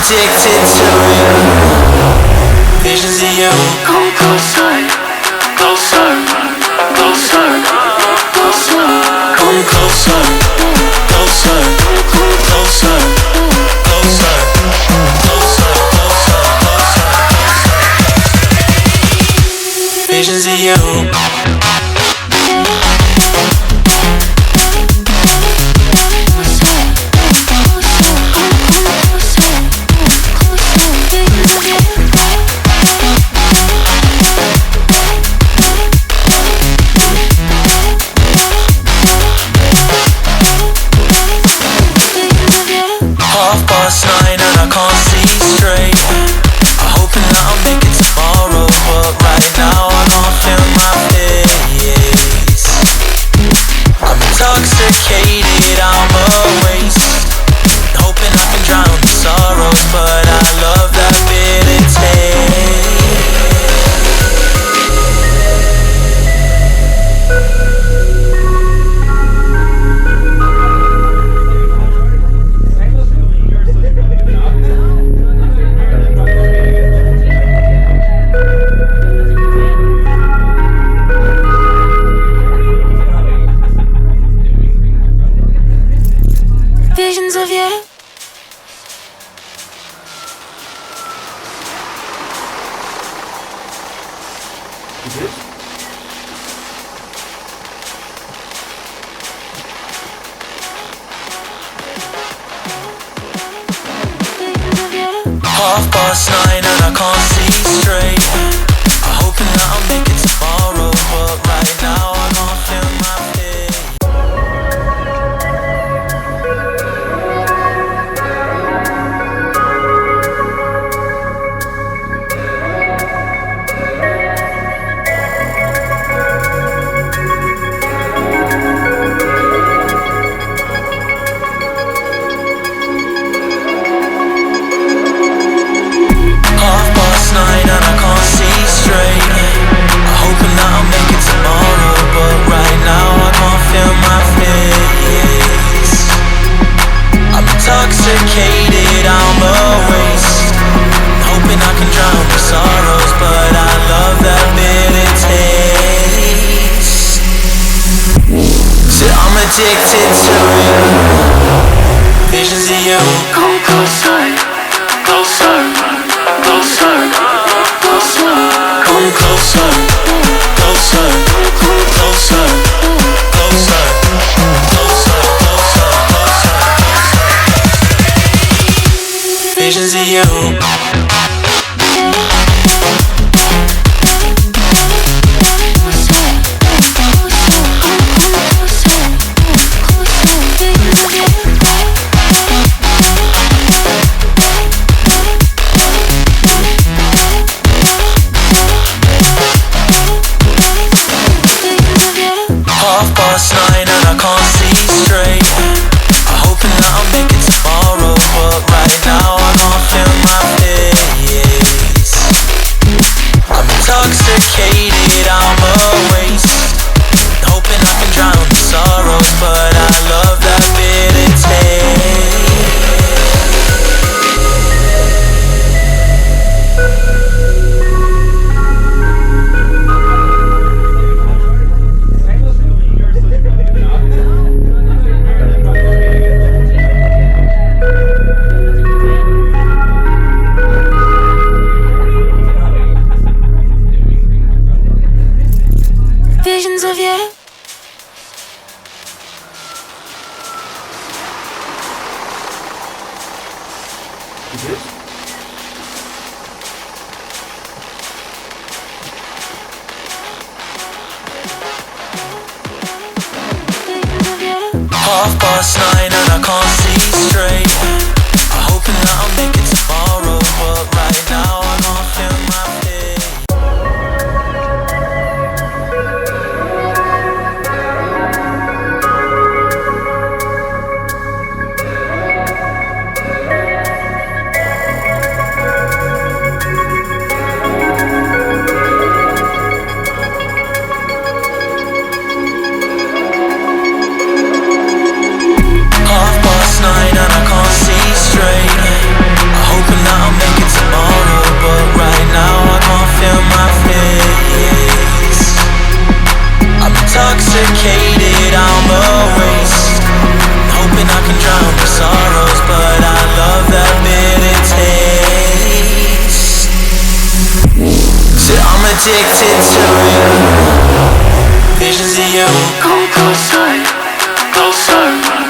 addicted to it. Visions of you. Come closer, closer, closer, closer. Come closer, closer, closer, closer, closer, closer, closer. Visions of you. Visions of you. Half past 9 and I can't see straight. I'm hoping that I'll make it tomorrow, but right now I can't feel my feet. Intoxicated, I'm a waste. Hoping I can drown my sorrows, but I love that bitter taste. So I'm addicted to it. Visions of you. Come closer, closer, closer, closer. Come closer, closer, closer, closer, closer. Visions of you. Half past 9 and I can't see straight. I'm hoping that I'll make it tomorrow, but right now I can't feel my face. I'm intoxicated, I'm a waste. Hoping I can drown the sorrows, but I love that bitter taste. Visions of you. Half past 9 and I can't see straight. I'm hoping that I'll make it tomorrow, but right now I can't feel my feet. Half past 9 and I can't addicted to you. Visions of you. Come closer, closer.